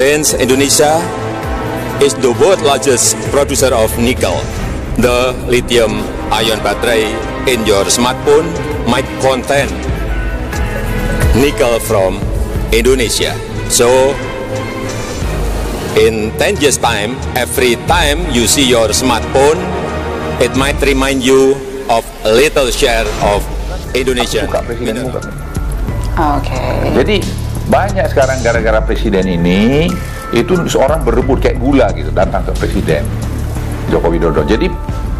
Since Indonesia is the world's largest producer of nickel, the lithium-ion battery in your smartphone might contain nickel from Indonesia. So, in 10 years' time, every time you see your smartphone, it might remind you of a little share of Indonesian mineral. Oke. Jadi banyak sekarang gara-gara presiden ini itu seorang berebut kayak gula gitu datang ke presiden Joko Widodo. Jadi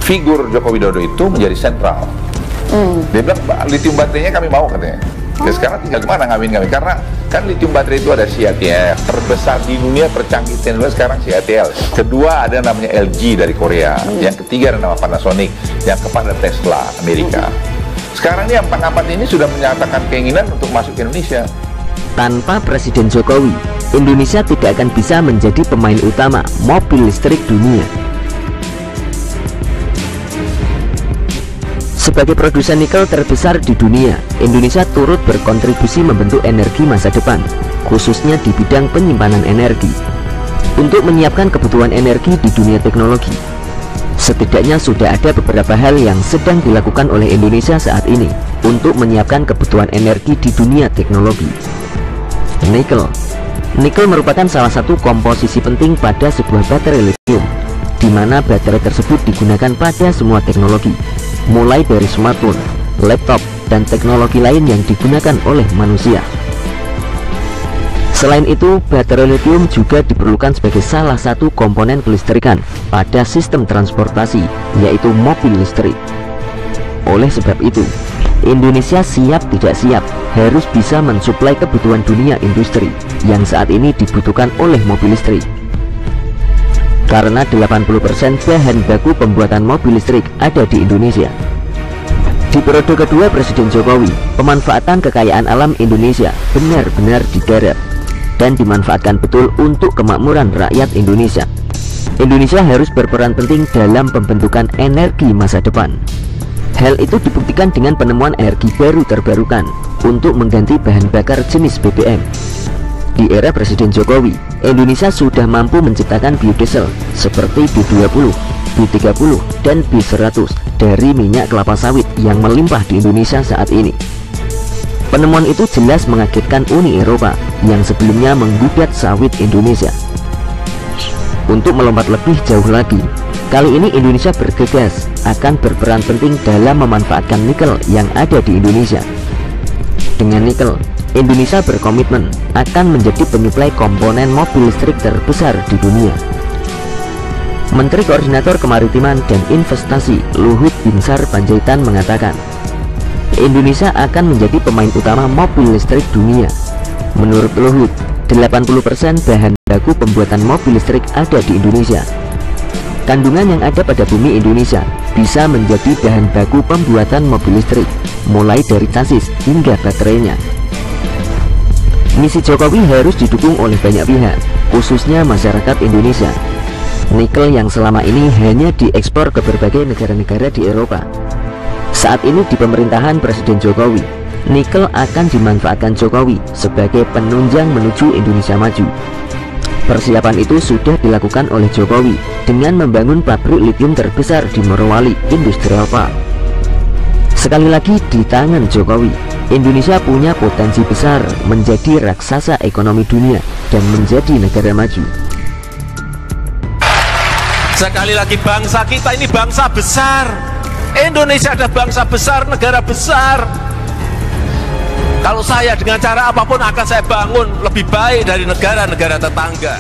figur Joko Widodo itu menjadi sentral. Dia bilang lithium baterainya kami mau katanya. Ya sekarang tinggal gimana ngawin-ngawin, karena kan lithium baterai itu ada CATL terbesar di dunia, percanggih teknologi sekarang CATL. Kedua ada namanya LG dari Korea, yang ketiga ada nama Panasonic, yang keempat ada Tesla Amerika. Sekarang ini empat ini sudah menyatakan keinginan untuk masuk ke Indonesia. Tanpa Presiden Jokowi, Indonesia tidak akan bisa menjadi pemain utama mobil listrik dunia. Sebagai produsen nikel terbesar di dunia, Indonesia turut berkontribusi membentuk energi masa depan, khususnya di bidang penyimpanan energi, untuk menyiapkan kebutuhan energi di dunia teknologi. Setidaknya sudah ada beberapa hal yang sedang dilakukan oleh Indonesia saat ini untuk menyiapkan kebutuhan energi di dunia teknologi. Nikel merupakan salah satu komposisi penting pada sebuah baterai lithium, di mana baterai tersebut digunakan pada semua teknologi, mulai dari smartphone, laptop, dan teknologi lain yang digunakan oleh manusia. Selain itu, baterai lithium juga diperlukan sebagai salah satu komponen kelistrikan pada sistem transportasi, yaitu mobil listrik. Oleh sebab itu, Indonesia siap tidak siap harus bisa mensuplai kebutuhan dunia industri yang saat ini dibutuhkan oleh mobil listrik. Karena 80% bahan baku pembuatan mobil listrik ada di Indonesia. Di periode kedua Presiden Jokowi, pemanfaatan kekayaan alam Indonesia benar-benar digarap dan dimanfaatkan betul untuk kemakmuran rakyat Indonesia. Indonesia harus berperan penting dalam pembentukan energi masa depan. Hal itu dibuktikan dengan penemuan energi baru terbarukan untuk mengganti bahan bakar jenis BBM. Di era Presiden Jokowi, Indonesia sudah mampu menciptakan biodiesel seperti B20, B30, dan B100 dari minyak kelapa sawit yang melimpah di Indonesia saat ini. Penemuan itu jelas mengagetkan Uni Eropa yang sebelumnya menggugat sawit Indonesia. Untuk melompat lebih jauh lagi, kali ini Indonesia bergegas akan berperan penting dalam memanfaatkan nikel yang ada di Indonesia. Dengan nikel, Indonesia berkomitmen akan menjadi penyuplai komponen mobil listrik terbesar di dunia. Menteri Koordinator Kemaritiman dan Investasi Luhut Binsar Panjaitan mengatakan, Indonesia akan menjadi pemain utama mobil listrik dunia. Menurut Luhut, 80% bahan baku pembuatan mobil listrik ada di Indonesia. Kandungan yang ada pada bumi Indonesia bisa menjadi bahan baku pembuatan mobil listrik, mulai dari chassis hingga baterainya. Misi Jokowi harus didukung oleh banyak pihak, khususnya masyarakat Indonesia. Nikel yang selama ini hanya diekspor ke berbagai negara-negara di Eropa. Saat ini di pemerintahan Presiden Jokowi, nikel akan dimanfaatkan Jokowi sebagai penunjang menuju Indonesia maju. Persiapan itu sudah dilakukan oleh Jokowi dengan membangun pabrik lithium terbesar di Morowali Industrial Park. Sekali lagi, di tangan Jokowi, Indonesia punya potensi besar menjadi raksasa ekonomi dunia dan menjadi negara maju. Sekali lagi, bangsa kita ini bangsa besar. Indonesia adalah bangsa besar, negara besar. Kalau saya dengan cara apapun akan saya bangun lebih baik dari negara-negara tetangga.